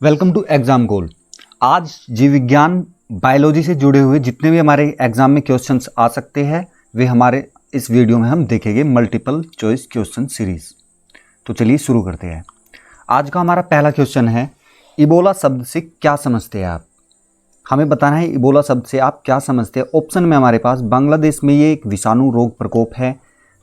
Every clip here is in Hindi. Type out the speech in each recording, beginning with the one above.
वेलकम टू एग्जाम गोल। आज जीव विज्ञान बायोलॉजी से जुड़े हुए जितने भी हमारे एग्जाम में क्वेश्चंस आ सकते हैं वे हमारे इस वीडियो में हम देखेंगे मल्टीपल चॉइस क्वेश्चन सीरीज। तो चलिए शुरू करते हैं। आज का हमारा पहला क्वेश्चन है, इबोला शब्द से क्या समझते हैं आप। हमें बताना है इबोला शब्द से आप क्या समझते हैं। ऑप्शन में हमारे पास बांग्लादेश में ये एक विषाणु रोग प्रकोप है,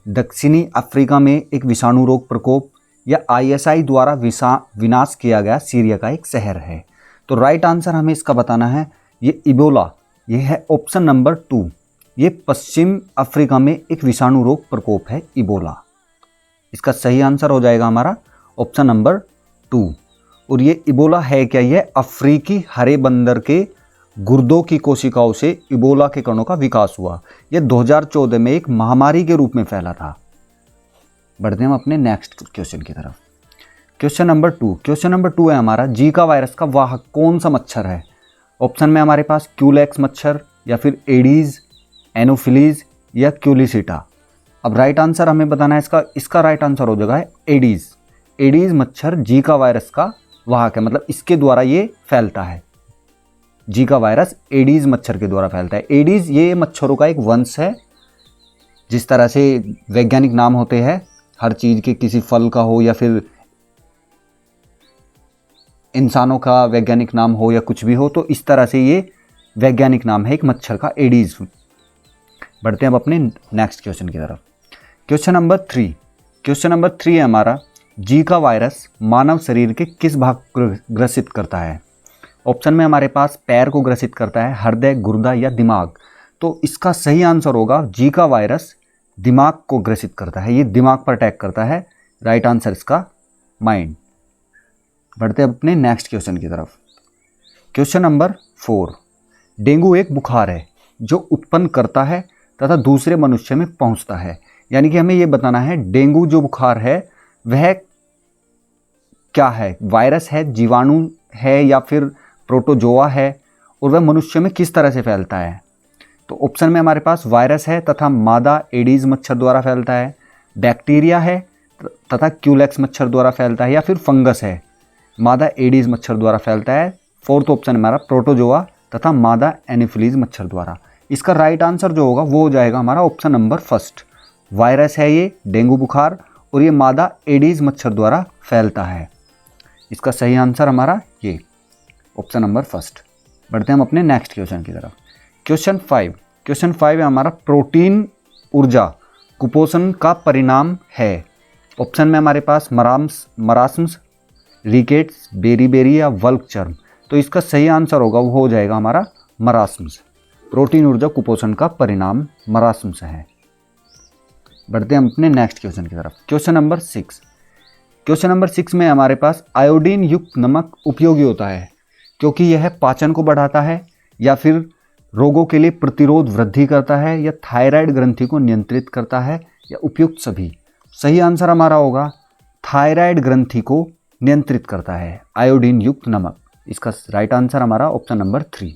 दक्षिणी अफ्रीका में एक विषाणु रोग प्रकोप, या आईएसआई द्वारा विनाश किया गया सीरिया का एक शहर है। तो राइट आंसर हमें इसका बताना है ये इबोला, ये है ऑप्शन नंबर 2। ये पश्चिम अफ्रीका में एक विषाणु रोग प्रकोप है इबोला। इसका सही आंसर हो जाएगा हमारा ऑप्शन नंबर 2। और ये इबोला है क्या, ये अफ्रीकी हरे बंदर के गुर्दों की कोशिकाओं से इबोला के कणों का विकास हुआ। यह 2014 में एक महामारी के रूप में फैला था। बढ़ते हैं हम अपने नेक्स्ट क्वेश्चन की तरफ। क्वेश्चन नंबर 2 है हमारा, जीका वायरस का वाहक कौन सा मच्छर है। ऑप्शन में हमारे पास क्यूलेक्स मच्छर, या फिर एडीज, एनोफिलीज, या क्यूलिसिटा। अब राइट आंसर हमें बताना है इसका राइट आंसर हो जाएगा एडीज। एडीज मच्छर जीका वायरस का वाहक है, मतलब इसके द्वारा ये फैलता है। जीका वायरस एडीज मच्छर के द्वारा फैलता है। एडीज ये मच्छरों का एक वंश है। जिस तरह से वैज्ञानिक नाम होते हैं हर चीज़ के, किसी फल का हो या फिर इंसानों का वैज्ञानिक नाम हो या कुछ भी हो, तो इस तरह से ये वैज्ञानिक नाम है एक मच्छर का, एडीज। बढ़ते हैं अब अपने नेक्स्ट क्वेश्चन की तरफ। क्वेश्चन नंबर 3 है हमारा, जीका वायरस मानव शरीर के किस भाग को ग्रसित करता है। ऑप्शन में हमारे पास पैर को ग्रसित करता है, हृदय, गुर्दा, या दिमाग। तो इसका सही आंसर होगा जीका वायरस दिमाग को ग्रसित करता है, ये दिमाग पर अटैक करता है। राइट आंसर इसका माइंड। बढ़ते हैं अपने नेक्स्ट क्वेश्चन की तरफ। क्वेश्चन नंबर 4, डेंगू एक बुखार है जो उत्पन्न करता है तथा दूसरे मनुष्य में पहुंचता है। यानी कि हमें यह बताना है डेंगू जो बुखार है वह क्या है, वायरस है, जीवाणु है, या फिर प्रोटोजोआ है, और वह मनुष्य में किस तरह से फैलता है। तो ऑप्शन में हमारे पास वायरस है तथा मादा एडीज मच्छर द्वारा फैलता है, बैक्टीरिया है तथा क्यूलेक्स मच्छर द्वारा फैलता है, या फिर फंगस है, मादा एडीज मच्छर द्वारा फैलता है। फोर्थ ऑप्शन हमारा प्रोटोजोआ तथा मादा एनोफिलीज मच्छर द्वारा। इसका राइट आंसर जो होगा वो हो जाएगा हमारा ऑप्शन नंबर 1। वायरस है ये डेंगू बुखार, और ये मादा एडीज मच्छर द्वारा फैलता है। इसका सही आंसर हमारा ये ऑप्शन नंबर 1। बढ़ते हैं हम अपने नेक्स्ट क्वेश्चन की तरफ। क्वेश्चन 5 है हमारा, प्रोटीन ऊर्जा कुपोषण का परिणाम है। ऑप्शन में हमारे पास मरास्मस, रिकेट्स, बेरी, या वल्क चर्म। तो इसका सही आंसर होगा वो हो जाएगा हमारा मरास्मस। प्रोटीन ऊर्जा कुपोषण का परिणाम मरास्मस है। बढ़ते हैं हम अपने नेक्स्ट क्वेश्चन की तरफ। क्वेश्चन नंबर 6 में हमारे पास आयोडीन युक्त नमक उपयोगी होता है क्योंकि यह पाचन को बढ़ाता है, या फिर रोगों के लिए प्रतिरोध वृद्धि करता है, या थायराइड ग्रंथि को नियंत्रित करता है, या उपयुक्त सभी। सही आंसर हमारा होगा थायराइड ग्रंथि को नियंत्रित करता है आयोडीन युक्त नमक। इसका राइट आंसर हमारा ऑप्शन नंबर 3।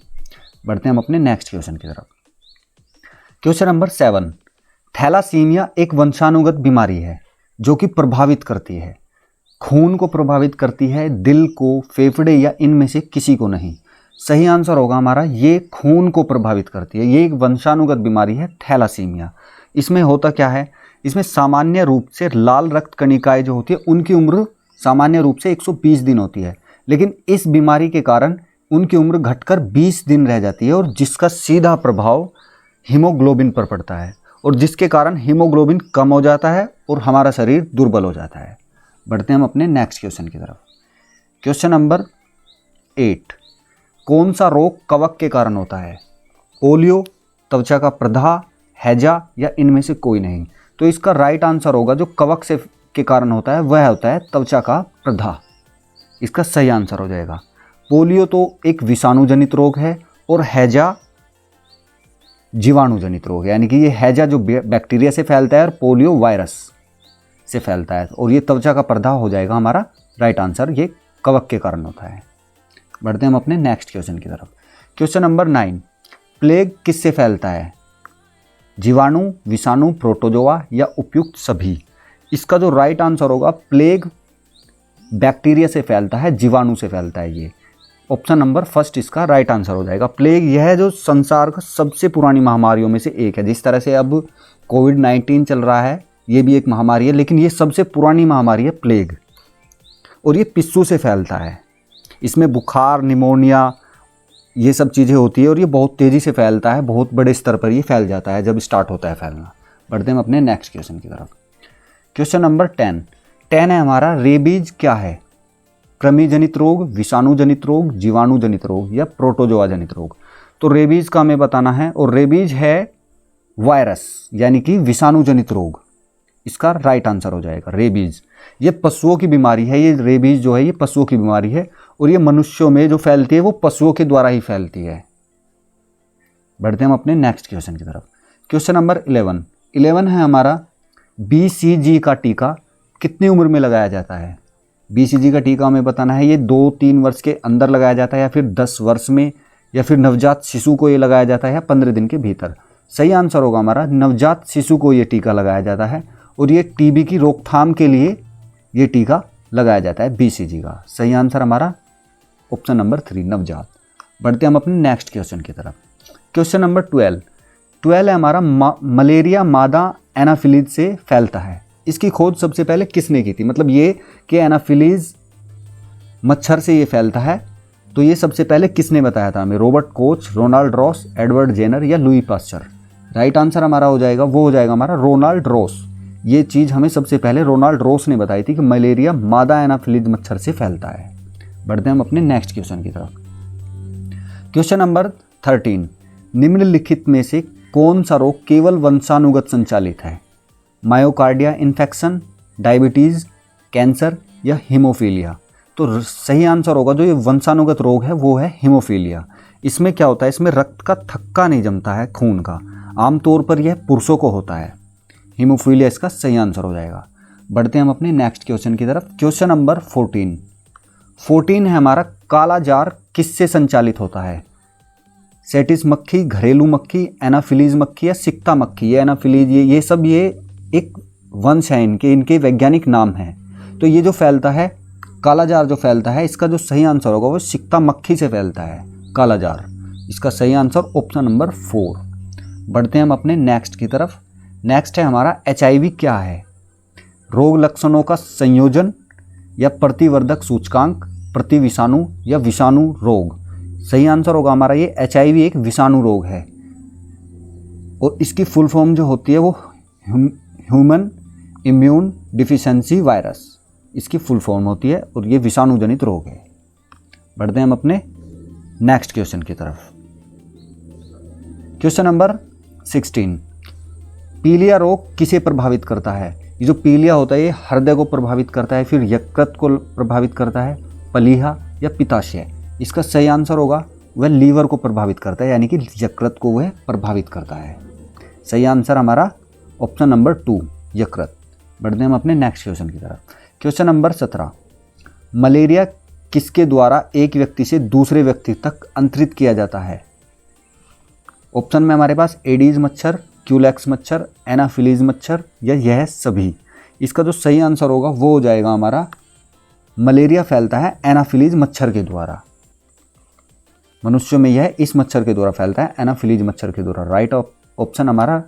बढ़ते हैं हम अपने नेक्स्ट क्वेश्चन की तरफ। क्वेश्चन नंबर 7, थैलासीमिया एक वंशानुगत बीमारी है जो कि प्रभावित करती है, खून को प्रभावित करती है, दिल को, फेफड़े, या इनमें से किसी को नहीं। सही आंसर होगा हमारा ये खून को प्रभावित करती है। ये एक वंशानुगत बीमारी है थैलासीमिया। इसमें होता क्या है, इसमें सामान्य रूप से लाल रक्त कणिकाएं जो होती है उनकी उम्र सामान्य रूप से 120 दिन होती है, लेकिन इस बीमारी के कारण उनकी उम्र घटकर 20 दिन रह जाती है, और जिसका सीधा प्रभाव हीमोग्लोबिन पर पड़ता है, और जिसके कारण हीमोग्लोबिन कम हो जाता है और हमारा शरीर दुर्बल हो जाता है। बढ़ते हैं हम अपने नेक्स्ट क्वेश्चन की तरफ। क्वेश्चन नंबर 8, कौन सा रोग कवक के कारण होता है। पोलियो, त्वचा का प्रदाह, हैजा, या इनमें से कोई नहीं। तो इसका राइट आंसर होगा जो कवक से के कारण होता है वह होता है त्वचा का प्रदाह। इसका सही आंसर हो जाएगा। पोलियो तो एक विषाणु जनित रोग है, और हैजा जीवाणु जनित रोग है। यानी कि ये हैजा जो बैक्टीरिया से फैलता है, और पोलियो वायरस से फैलता है, और ये त्वचा का प्रदाह हो जाएगा हमारा राइट आंसर, ये कवक के कारण होता है। बढ़ते हैं हम अपने नेक्स्ट क्वेश्चन की तरफ। क्वेश्चन नंबर 9, प्लेग किससे फैलता है। जीवाणु, विषाणु, प्रोटोजोआ, या उपयुक्त सभी। इसका जो राइट आंसर होगा प्लेग बैक्टीरिया से फैलता है, जीवाणु से फैलता है ये। ऑप्शन नंबर फर्स्ट इसका राइट आंसर हो जाएगा। प्लेग यह जो संसार का सबसे पुरानी महामारियों में से एक है। जिस तरह से अब कोविड-19 चल रहा है, ये भी एक महामारी है, लेकिन ये सबसे पुरानी महामारी है प्लेग, और ये पिस्सू से फैलता है। इसमें बुखार, निमोनिया, ये सब चीज़ें होती है, और ये बहुत तेज़ी से फैलता है, बहुत बड़े स्तर पर ये फैल जाता है जब स्टार्ट होता है फैलना। बढ़ते हैं अपने नेक्स्ट क्वेश्चन की तरफ। क्वेश्चन नंबर 10 है हमारा, रेबीज क्या है? कृमि जनित रोग, विषाणु जनित रोग, जीवाणु जनित रोग या प्रोटोजोआ जनित रोग? तो रेबीज का हमें बताना है, और रेबीज है वायरस यानी कि विषाणु जनित रोग। इसका राइट आंसर हो जाएगा रेबीज। ये पशुओं की बीमारी है, ये रेबीज जो है ये पशुओं की बीमारी है, और ये मनुष्यों में जो फैलती है वो पशुओं के द्वारा ही फैलती है। बढ़ते हैं हम अपने नेक्स्ट क्वेश्चन की तरफ। क्वेश्चन नंबर 11 है हमारा, BCG का टीका कितनी उम्र में लगाया जाता है? BCG का टीका हमें बताना है, ये 2-3 वर्ष के अंदर लगाया जाता है, या फिर 10 वर्ष में, या फिर नवजात शिशु को ये लगाया जाता है, या 15 दिन के भीतर। सही आंसर होगा हमारा नवजात शिशु को ये टीका लगाया जाता है, और ये टीबी की रोकथाम के लिए ये टीका लगाया जाता है BCG का। सही आंसर हमारा ऑप्शन नंबर 3 नवजात। बढ़ते हैं हम अपने नेक्स्ट क्वेश्चन की तरफ। क्वेश्चन नंबर 12 है हमारा, मलेरिया मादा एनाफिलीज से फैलता है। इसकी खोज सबसे पहले किसने की थी? मतलब ये कि एनाफिलीज मच्छर से ये फैलता है, तो ये सबसे पहले किसने बताया था हमें? Robert Koch, Ronald Ross, Edward Jenner या लुई पास्चर? राइट आंसर हमारा हो जाएगा, वो हो जाएगा हमारा रोनाल्ड रॉस। ये चीज़ हमें सबसे पहले रोनाल्ड रॉस ने बताई थी कि मलेरिया मादा एनाफिलीज मच्छर से फैलता है। बढ़ते हैं हम अपने नेक्स्ट क्वेश्चन की तरफ। क्वेश्चन नंबर 13, निम्नलिखित में से कौन सा रोग केवल वंशानुगत संचालित है? मायोकार्डिया इन्फेक्शन, डायबिटीज़, कैंसर या हीमोफीलिया? तो सही आंसर होगा जो ये वंशानुगत रोग है वो है हीमोफीलिया। इसमें क्या होता है? इसमें रक्त का थक्का नहीं जमता है खून का, आमतौर पर यह पुरुषों को होता है। हीमोफीलिया इसका सही आंसर हो जाएगा। बढ़ते हैं हम अपने नेक्स्ट क्वेश्चन की तरफ। क्वेश्चन नंबर 14 है हमारा, काला जार किससे संचालित होता है? सेटिस मक्खी, घरेलू मक्खी, एनाफिलीज मक्खी या सिक्ता मक्खी? ये एनाफिलीज ये सब ये एक वंश है, इनके वैज्ञानिक नाम हैं। तो ये जो फैलता है काला जार, जो फैलता है, इसका जो सही आंसर होगा वो सिक्ता मक्खी से फैलता है काला जार। इसका सही आंसर ऑप्शन नंबर 4। बढ़ते हैं हम अपने नेक्स्ट की तरफ। नेक्स्ट है हमारा, HIV क्या है? रोग लक्षणों का संयोजन या प्रतिवर्धक सूचकांक, प्रति विषाणु या विषाणु रोग? सही आंसर होगा हमारा ये HIV एक विषाणु रोग है, और इसकी फुल फॉर्म जो होती है वो ह्यूमन इम्यून डिफिशिएंसी वायरस, इसकी फुल फॉर्म होती है, और ये विषाणु जनित रोग है। बढ़ते हैं हम अपने नेक्स्ट क्वेश्चन की तरफ। क्वेश्चन नंबर 16, पीलिया रोग किसे प्रभावित करता है? ये जो पीलिया होता है ये हृदय को प्रभावित करता है, फिर यकृत को प्रभावित करता है, प्लीहा या पित्ताशय? इसका सही आंसर होगा वह लीवर को प्रभावित करता है, यानी कि यकृत को वह प्रभावित करता है। सही आंसर हमारा ऑप्शन नंबर 2 यकृत। बढ़ते हैं हम अपने नेक्स्ट क्वेश्चन की तरफ। क्वेश्चन नंबर 17, मलेरिया किसके द्वारा एक व्यक्ति से दूसरे व्यक्ति तक अंतरित किया जाता है? ऑप्शन में हमारे पास एडीज मच्छर, क्यूलेक्स मच्छर, एनाफिलीज मच्छर या यह सभी? इसका जो सही आंसर होगा वो हो जाएगा हमारा, मलेरिया फैलता है एनाफिलीज मच्छर के द्वारा। मनुष्यों में यह इस मच्छर के द्वारा फैलता है, एनाफिलीज मच्छर के द्वारा। राइट ऑप्शन हमारा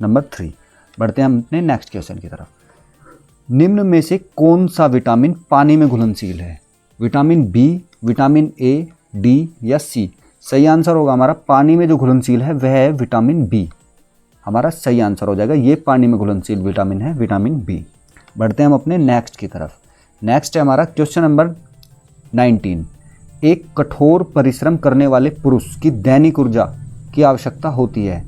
नंबर 3। बढ़ते हैं हम अपने नेक्स्ट क्वेश्चन की तरफ। निम्न में से कौन सा विटामिन पानी में घुलनशील है? Vitamin B, vitamin A, D या C? सही आंसर होगा हमारा, पानी में जो घुलनशील है वह है विटामिन B। हमारा सही आंसर हो जाएगा, ये पानी में घुलनशील विटामिन है विटामिन B। बढ़ते हैं हम अपने नेक्स्ट की तरफ। नेक्स्ट है हमारा क्वेश्चन नंबर 19, एक कठोर परिश्रम करने वाले पुरुष की दैनिक ऊर्जा की आवश्यकता होती है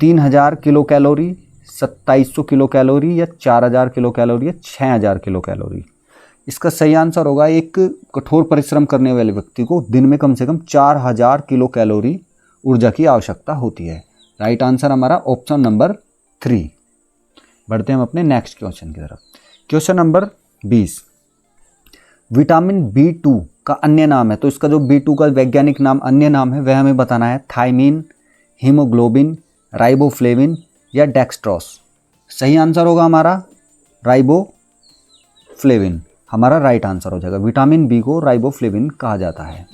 3000 किलो कैलोरी, 2700 किलो कैलोरी या 4000 किलो कैलोरी या 6000 किलो कैलोरी? इसका सही आंसर होगा, एक कठोर परिश्रम करने वाले व्यक्ति को दिन में कम से कम 4000 किलो कैलोरी ऊर्जा की आवश्यकता होती है। राइट आंसर हमारा ऑप्शन नंबर 3। बढ़ते हैं हम अपने नेक्स्ट क्वेश्चन की तरफ। क्वेश्चन नंबर 20, विटामिन B2 का अन्य नाम है। तो इसका जो B2 का वैज्ञानिक नाम, अन्य नाम है, वह हमें बताना है। थायमीन, हीमोग्लोबिन, राइबोफ्लेविन या डेक्सट्रोस? सही आंसर होगा हमारा राइबोफ्लेविन। राइबोफ्लेविन हमारा राइट आंसर हो जाएगा। विटामिन बी को राइबोफ्लेविन कहा जाता है।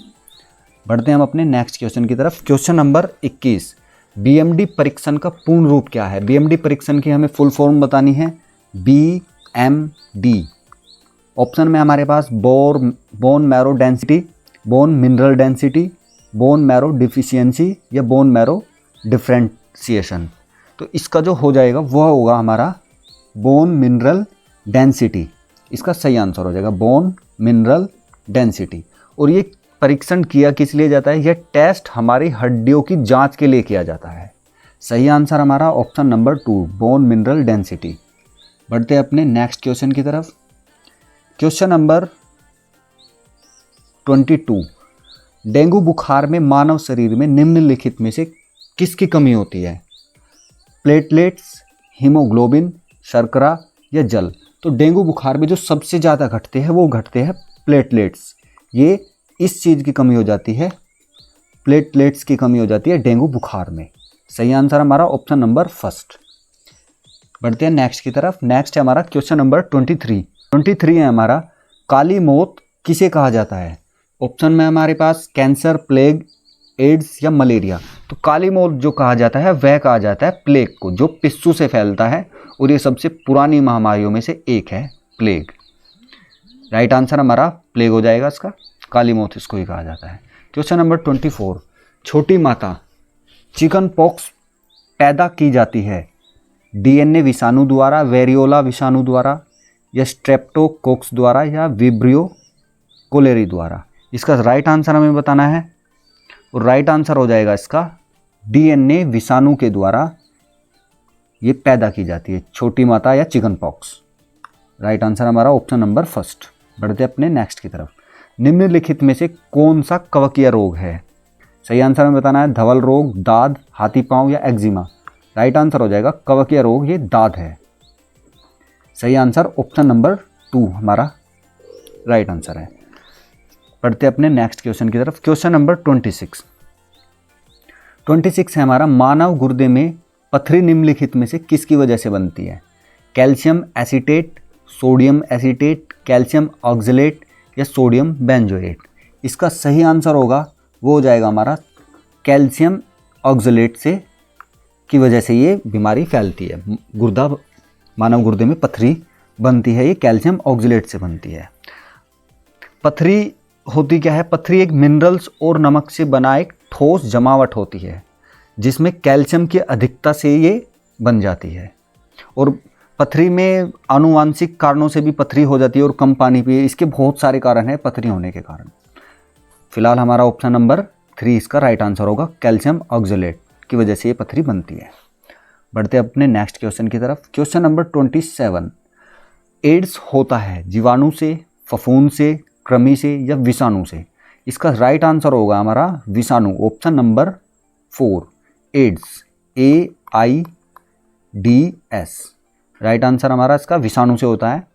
बढ़ते हैं हम अपने नेक्स्ट क्वेश्चन की तरफ। क्वेश्चन नंबर 21, बीएमडी परीक्षण का पूर्ण रूप क्या है? बीएमडी परीक्षण की हमें फुल फॉर्म बतानी है। बीएमडी ऑप्शन में हमारे पास bone marrow density, bone mineral density, bone marrow deficiency या बोन मैरो डिफरेंशिएशन। तो इसका जो हो जाएगा वह होगा हमारा बोन मिनरल डेंसिटी। इसका सही आंसर हो जाएगा बोन मिनरल डेंसिटी। और ये परीक्षण किया किस लिए जाता है? यह टेस्ट हमारी हड्डियों की जांच के लिए किया जाता है। सही आंसर हमारा option number 2 bone mineral density. बढ़ते हैं अपने नेक्स्ट क्वेश्चन की तरफ। क्वेश्चन नंबर 22, डेंगू बुखार में मानव शरीर में निम्नलिखित में से किसकी कमी होती है? प्लेटलेट्स, हीमोग्लोबिन, शर्करा या जल। तो डेंगू बुखार में जो सबसे ज़्यादा घटते हैं वो घटते हैं प्लेटलेट्स। ये इस चीज़ की कमी हो जाती है, प्लेटलेट्स की कमी हो जाती है डेंगू बुखार में। सही आंसर हमारा ऑप्शन नंबर 1। बढ़ते हैं नेक्स्ट की तरफ। नेक्स्ट है हमारा क्वेश्चन नंबर 23 है हमारा, काली मौत किसे कहा जाता है? ऑप्शन में हमारे पास कैंसर, प्लेग, एड्स या मलेरिया। तो काली मौत जो कहा जाता है वह कहा जाता है प्लेग को, जो पिस्सू से फैलता है और ये सबसे पुरानी महामारियों में से एक है प्लेग। राइट आंसर हमारा प्लेग हो जाएगा इसका, काली मौत इसको ही कहा जाता है। क्वेश्चन नंबर 24, छोटी माता चिकन पॉक्स पैदा की जाती है डीएनए विषाणु द्वारा, वेरियोला विषाणु द्वारा या स्ट्रेप्टोकोक्स द्वारा या विब्रियो कोलेरी द्वारा। इसका राइट आंसर हमें बताना है और राइट आंसर हो जाएगा इसका डीएनए विषाणु के द्वारा ये पैदा की जाती है छोटी माता या चिकन पॉक्स। राइट आंसर हमारा ऑप्शन नंबर 1। बढ़ते अपने नेक्स्ट की तरफ। निम्नलिखित में से कौन सा कवकीय रोग है? सही आंसर हमें बताना है धवल रोग, दाद, हाथी पांव या एक्जिमा। राइट आंसर हो जाएगा कवकीय रोग, ये दाद है। सही आंसर ऑप्शन नंबर 2 हमारा राइट आंसर है। बढ़ते अपने नेक्स्ट क्वेश्चन की तरफ। क्वेश्चन नंबर 26 है हमारा, मानव गुर्दे में पथरी निम्नलिखित में से किसकी वजह से बनती है? Calcium acetate, sodium acetate, calcium oxalate या सोडियम बेंजोएट। इसका सही आंसर होगा वो हो जाएगा हमारा कैल्शियम ऑक्सलेट से की वजह से ये बीमारी फैलती है। मानव गुर्दे में पथरी बनती है, ये कैल्शियम ऑक्सलेट से बनती है। पथरी होती क्या है? पथरी एक मिनरल्स और नमक से बना एक ठोस जमावट होती है जिसमें कैल्शियम की अधिकता से ये बन जाती है। और पथरी में आनुवांशिक कारणों से भी पथरी हो जाती है और कम पानी पिए, इसके बहुत सारे कारण हैं पथरी होने के कारण। फिलहाल हमारा ऑप्शन नंबर 3 इसका राइट आंसर होगा, कैल्शियम ऑक्सलेट की वजह से ये पथरी बनती है। बढ़ते अपने नेक्स्ट क्वेश्चन की तरफ। क्वेश्चन नंबर 27, एड्स होता है जीवाणु से, फफूंद से, कृमि से या विषाणु से। इसका राइट आंसर होगा हमारा विषाणु, option number 4 AIDS, AIDS। Right answer हमारा इसका विषाणु से होता है,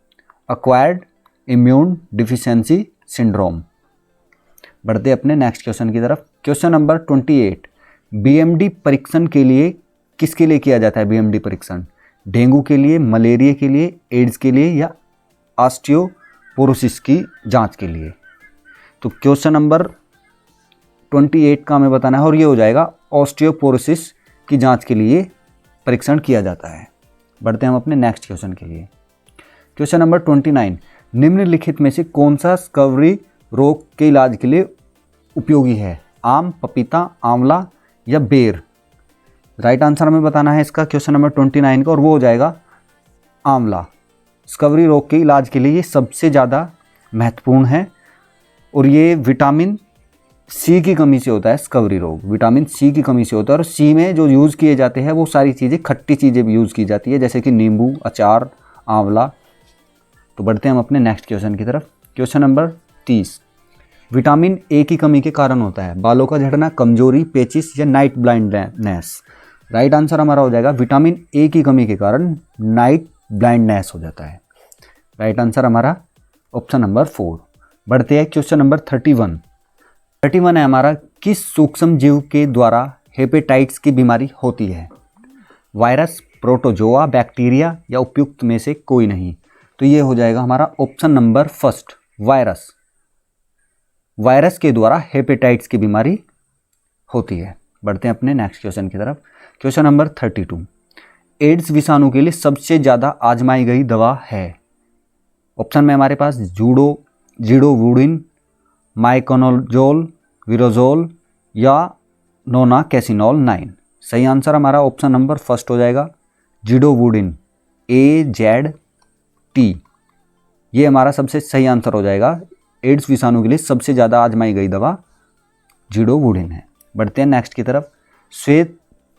अक्वायर्ड इम्यून डिफिशियंसी सिंड्रोम। बढ़ते अपने नेक्स्ट क्वेश्चन की तरफ। क्वेश्चन नंबर 28, बीएमडी परीक्षण के लिए किसके लिए किया जाता है? बीएमडी परीक्षण डेंगू के लिए, मलेरिया के लिए, एड्स के लिए या ऑस्टियोपोरोसिस की जांच के लिए। तो क्वेश्चन नंबर 28 का हमें बताना है और ये हो जाएगा ऑस्टियोपोरोसिस की जांच के लिए परीक्षण किया जाता है। बढ़ते हैं हम अपने नेक्स्ट क्वेश्चन के लिए। क्वेश्चन नंबर 29, निम्नलिखित में से कौन सा स्कर्वी रोग के इलाज के लिए उपयोगी है? आम, पपीता, आंवला या बेर। राइट आंसर हमें बताना है इसका क्वेश्चन नंबर 29 का और वो हो जाएगा आंवला। स्कर्वी रोग के इलाज के लिए ये सबसे ज़्यादा महत्वपूर्ण है और ये विटामिन सी की कमी से होता है। स्कर्वी रोग विटामिन सी की कमी से होता है और सी में जो यूज़ किए जाते हैं वो सारी चीज़ें खट्टी चीज़ें भी यूज़ की जाती है जैसे कि नींबू, अचार, आंवला। तो बढ़ते हैं हम अपने नेक्स्ट क्वेश्चन की तरफ। क्वेश्चन नंबर 30, विटामिन ए की कमी के कारण होता है बालों का झड़ना, कमजोरी, पेचिस या नाइट ब्लाइंडनेस। राइट आंसर हमारा हो जाएगा विटामिन ए की कमी के कारण नाइट ब्लाइंडनेस हो जाता है। राइट आंसर हमारा ऑप्शन नंबर 4। बढ़ते हैं क्वेश्चन नंबर 31 है हमारा, किस सूक्ष्म जीव के द्वारा हेपेटाइटिस की बीमारी होती है? वायरस, प्रोटोजोआ, बैक्टीरिया या उपयुक्त में से कोई नहीं। तो तो ये हो जाएगा हमारा option number first, virus. Virus के द्वारा हेपेटाइटिस की बीमारी होती है। बढ़ते हैं अपने नेक्स्ट क्वेश्चन की तरफ। क्वेश्चन नंबर 32, एड्स विषाणु के लिए सबसे ज़्यादा आजमाई गई दवा है। ऑप्शन में हमारे पास जीडोवुडिन, माइकोनोजोल, विरोजोल या नोनाकेसिनोल 9। सही आंसर हमारा ऑप्शन नंबर फर्स्ट हो जाएगा, जीडोवुडिन, AZT। ये हमारा सबसे सही आंसर हो जाएगा। एड्स विषाणु के लिए सबसे ज़्यादा आजमाई गई दवा जीडोवुडिन है। बढ़ते हैं नेक्स्ट की तरफ। श्वेत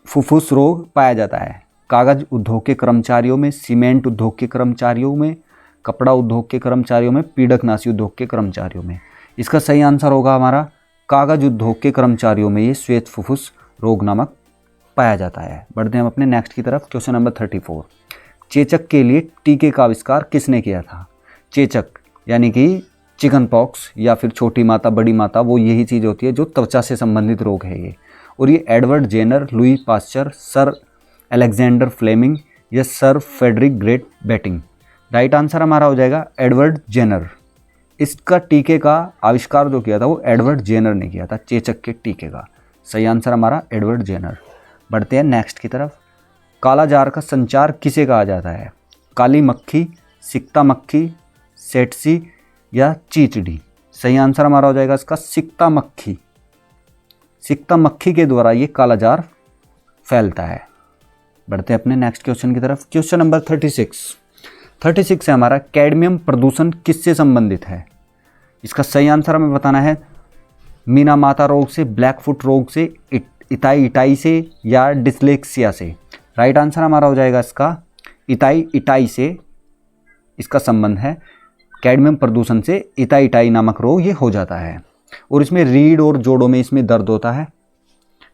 फुफ्फुस रोग पाया जाता है कागज उद्योग के कर्मचारियों में, सीमेंट उद्योग के कर्मचारियों में, कपड़ा उद्योग के कर्मचारियों में, पीडकनाशी उद्योग के कर्मचारियों में। इसका सही आंसर होगा हमारा कागज उद्योग के कर्मचारियों में ये श्वेत फुफ्फुस रोग नामक पाया जाता है। बढ़ते हैं हम अपने नेक्स्ट की तरफ। क्वेश्चन नंबर 34, चेचक के लिए टीके का आविष्कार किसने किया था। चेचक यानी कि चिकन पॉक्स या फिर छोटी माता बड़ी माता, वो यही चीज़ होती है जो त्वचा से संबंधित रोग है ये। और ये Edward Jenner, Louis Pasteur, sir Alexander Fleming या sir Frederick Grant Banting. Right answer हमारा हो जाएगा एडवर्ड जेनर। इसका टीके का आविष्कार जो किया था वो एडवर्ड जेनर ने किया था, चेचक के टीके का। सही आंसर हमारा एडवर्ड जेनर। बढ़ते हैं नेक्स्ट की तरफ। कालाजार का संचार किसे कहा जाता है। काली मक्खी, सिकता मक्खी, सेटसी या चीचड़ी। सही आंसर हमारा हो जाएगा इसका सिकता मक्खी। सिकता मक्खी के द्वारा ये कालाजार फैलता है। बढ़ते हैं अपने नेक्स्ट क्वेश्चन की तरफ। क्वेश्चन नंबर 36 है हमारा, कैडमियम प्रदूषण किससे संबंधित है। इसका सही आंसर हमें बताना है। मीना माता रोग से, ब्लैक फुट रोग से, इटाई से या डिसलेक्सिया से। राइट आंसर हमारा हो जाएगा इसका इटाई से इसका संबंध है। कैडमियम प्रदूषण से इटाई नामक रोग ये हो जाता है और इसमें रीढ़ और जोड़ों में इसमें दर्द होता है।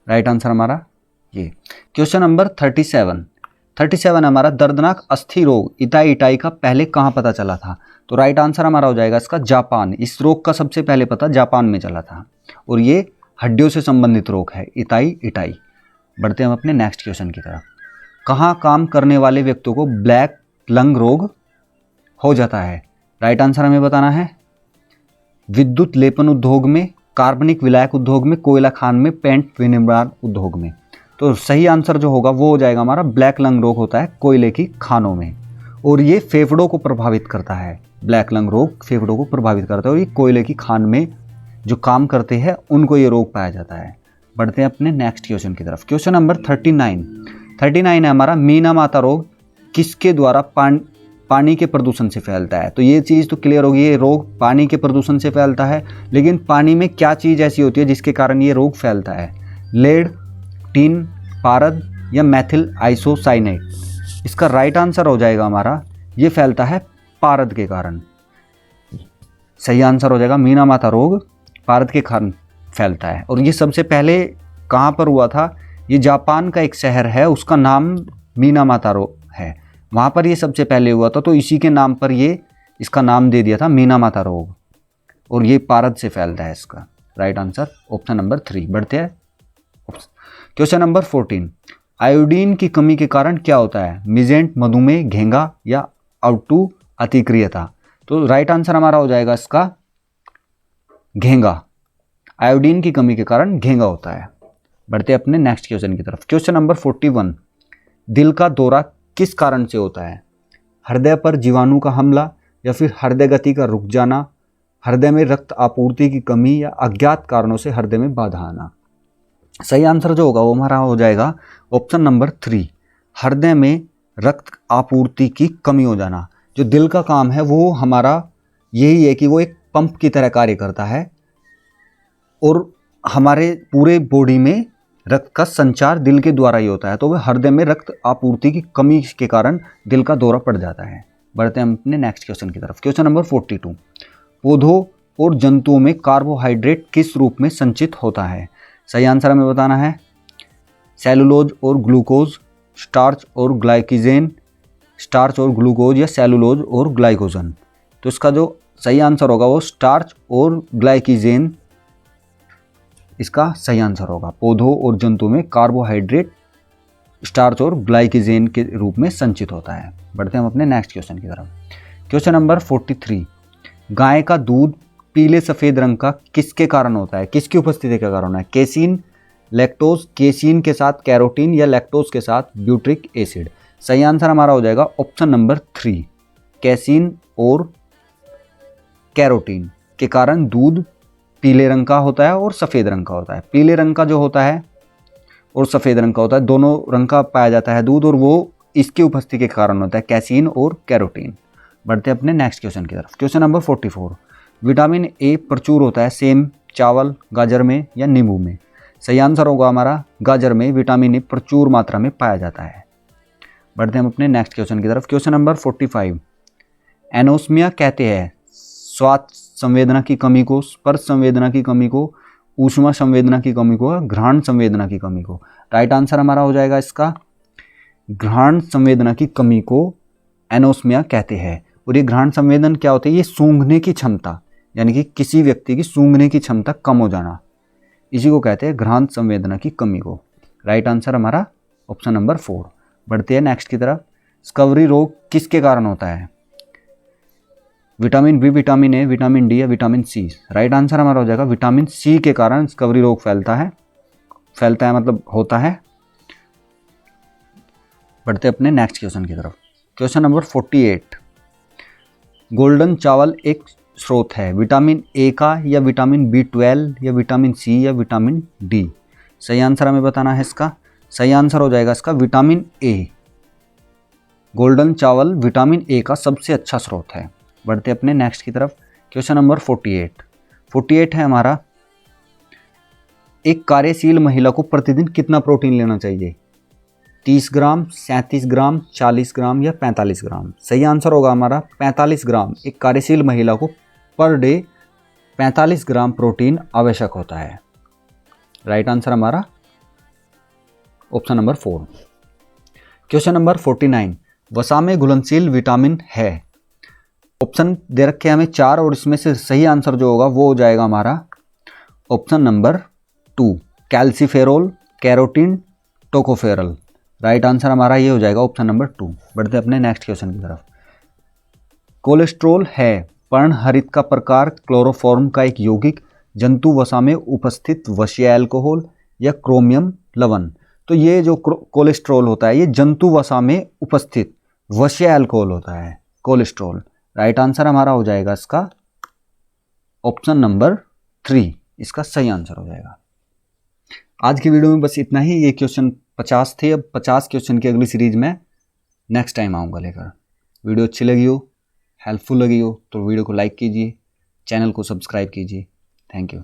राइट आंसर हमारा ये। क्वेश्चन नंबर 37 हमारा, दर्दनाक अस्थि रोग इटाई का पहले कहाँ पता चला था। तो राइट आंसर हमारा हो जाएगा इसका जापान। इस रोग का सबसे पहले पता जापान में चला था और ये हड्डियों से संबंधित रोग है, इटाई। बढ़ते हैं हम अपने नेक्स्ट क्वेश्चन की तरफ। कहाँ काम करने वाले व्यक्तियों को ब्लैक लंग रोग हो जाता है। राइट आंसर हमें बताना है। विद्युत लेपन उद्योग में, कार्बनिक विलायक उद्योग में, कोयला खान में, पेंट विनिर्माण उद्योग में। तो सही आंसर जो होगा वो हो जाएगा हमारा ब्लैक लंग रोग होता है कोयले की खानों में और ये फेफड़ों को प्रभावित करता है। ब्लैक लंग रोग फेफड़ों को प्रभावित करता है और ये कोयले की खान में जो काम करते हैं उनको ये रोग पाया जाता है। बढ़ते हैं अपने नेक्स्ट क्वेश्चन की तरफ। क्वेश्चन नंबर 39 है हमारा, मीना माता रोग किसके द्वारा पानी के प्रदूषण से फैलता है। तो ये चीज़ तो क्लियर होगी, ये रोग पानी के प्रदूषण से फैलता है, लेकिन पानी में क्या चीज़ ऐसी होती है जिसके कारण ये रोग फैलता है। लेड, टिन, पारद या मैथिल आइसोसाइनेट। इसका राइट आंसर हो जाएगा हमारा ये फैलता है पारद के कारण। सही आंसर हो जाएगा मीना माता रोग पारद के कारण फैलता है और ये सबसे पहले कहाँ पर हुआ था। ये जापान का एक शहर है, उसका नाम मीना माता रोग है, वहाँ पर ये सबसे पहले हुआ था, तो इसी के नाम पर ये इसका नाम दे दिया था मीना माता रोग और ये पारद से फैलता है। इसका राइट आंसर ऑप्शन नंबर 3। बढ़ते हैं क्वेश्चन नंबर 14, आयोडीन की कमी के कारण क्या होता है। मिजेंट, मधुमेह, घेंगा या आउटू अतिक्रियता। तो राइट आंसर हमारा हो जाएगा इसका घेंगा। आयोडीन की कमी के कारण घेंगा होता है। बढ़ते अपने नेक्स्ट क्वेश्चन की तरफ। क्वेश्चन नंबर 41, दिल का दौरा किस कारण से होता है। हृदय पर जीवाणु का हमला या फिर हृदय गति का रुक जाना, हृदय में रक्त आपूर्ति की कमी या अज्ञात कारणों से हृदय में बाधा आना। सही आंसर जो होगा वो हमारा हो जाएगा ऑप्शन नंबर 3, हृदय में रक्त आपूर्ति की कमी हो जाना। जो दिल का काम है वो हमारा यही है कि वो एक पंप की तरह कार्य करता है और हमारे पूरे बॉडी में रक्त का संचार दिल के द्वारा ही होता है, तो वह हृदय में रक्त आपूर्ति की कमी के कारण दिल का दौरा पड़ जाता है। बढ़ते हैं हम अपने नेक्स्ट क्वेश्चन की तरफ। क्वेश्चन नंबर 42, पौधों और जंतुओं में कार्बोहाइड्रेट किस रूप में संचित होता है। सही आंसर हमें बताना है। सेलुलोज और ग्लूकोज, स्टार्च और ग्लाइकोजेन, स्टार्च और ग्लूकोज या सेलुलोज और ग्लाइकोजन। तो इसका जो सही आंसर होगा वो स्टार्च और ग्लाइकोजेन इसका सही आंसर होगा। पौधों और जंतुओं में कार्बोहाइड्रेट स्टार्च और ग्लाइकोजेन के रूप में संचित होता है। बढ़ते हैं हम अपने नेक्स्ट क्वेश्चन की तरफ। क्वेश्चन नंबर 43, गाय का दूध पीले सफ़ेद रंग का किसके कारण होता है, किसकी उपस्थिति के कारण है? केसिन, लैक्टोज, केसिन के साथ कैरोटीन या लैक्टोज के साथ ब्यूट्रिक एसिड। सही आंसर हमारा हो जाएगा ऑप्शन नंबर 3, केसिन और कैरोटीन के कारण दूध पीले रंग का होता है और सफ़ेद रंग का होता है। पीले रंग का जो होता है और सफ़ेद रंग का होता है, दोनों रंग का पाया जाता है दूध, और वो इसकी उपस्थिति के कारण होता है, कैसीन और कैरोटीन। बढ़ते हैं अपने नेक्स्ट क्वेश्चन की तरफ। क्वेश्चन नंबर 44, विटामिन ए प्रचुर होता है सेम, चावल, गाजर में या नींबू में? सही आंसर होगा हमारा गाजर में विटामिन ए प्रचुर मात्रा में पाया जाता है। बढ़ते हैं हम अपने नेक्स्ट क्वेश्चन की तरफ। क्वेश्चन नंबर 45, एनोस्मिया कहते हैं स्वाद संवेदना की कमी को, स्पर्श संवेदना की कमी को, ऊष्मा संवेदना की कमी को, घ्राण संवेदना की कमी को? राइट आंसर हमारा हो जाएगा इसका घ्राण संवेदना की कमी को एनोस्मिया कहते हैं। और ये घ्राण संवेदन क्या होता है? ये सूंघने की क्षमता, यानी कि किसी व्यक्ति की सूंघने की क्षमता कम हो जाना, इसी को कहते हैं घ्राण संवेदना की कमी को। राइट आंसर हमारा ऑप्शन नंबर 4। बढ़ते हैं नेक्स्ट की तरफ। स्कर्वी रोग किसके कारण होता है? Vitamin B, vitamin A, vitamin D या विटामिन सी? राइट आंसर हमारा हो जाएगा विटामिन सी के कारण स्कर्वी रोग फैलता है मतलब होता है। बढ़ते अपने नेक्स्ट क्वेश्चन की तरफ। क्वेश्चन नंबर 48, गोल्डन चावल एक स्रोत है विटामिन ए का या विटामिन B12 या विटामिन सी या विटामिन डी? सही आंसर हमें बताना है इसका। सही आंसर हो जाएगा इसका विटामिन ए। गोल्डन चावल विटामिन ए का सबसे अच्छा स्रोत है। बढ़ते अपने नेक्स्ट की तरफ। क्वेश्चन नंबर 48 है हमारा, एक कार्यशील महिला को प्रतिदिन कितना प्रोटीन लेना चाहिए? 30 ग्राम, 37 ग्राम, 40 ग्राम या 45 ग्राम? सही आंसर होगा हमारा 45 ग्राम। एक कार्यशील महिला को पर डे 45 ग्राम प्रोटीन आवश्यक होता है। राइट आंसर हमारा ऑप्शन नंबर 4। क्वेश्चन नंबर 49, वसा में घुलनशील विटामिन है? ऑप्शन दे रखे हमें 4 और इसमें से सही आंसर जो होगा वो हो जाएगा हमारा option number 2, calciferol, carotene, tocopherol. Right answer हमारा ये हो जाएगा ऑप्शन नंबर 2। बढ़ते अपने नेक्स्ट क्वेश्चन की तरफ। कोलेस्ट्रोल है पर्णहरित का प्रकार, क्लोरोफॉर्म का एक यौगिक, जंतु वसा में उपस्थित वशीय अल्कोहल या क्रोमियम लवण? तो ये जो कोलेस्ट्रोल होता है ये जंतु वसा में उपस्थित वशीय अल्कोहल होता है कोलेस्ट्रोल। राइट आंसर हमारा हो जाएगा इसका ऑप्शन नंबर 3, इसका सही आंसर हो जाएगा। आज की वीडियो में बस इतना ही। ये क्वेश्चन 50 थे, अब 50 क्वेश्चन की अगली सीरीज में नेक्स्ट टाइम आऊँगा लेकर। वीडियो अच्छी लगी हो, हेल्पफुल लगी हो तो वीडियो को लाइक कीजिए, चैनल को सब्सक्राइब कीजिए। Thank you.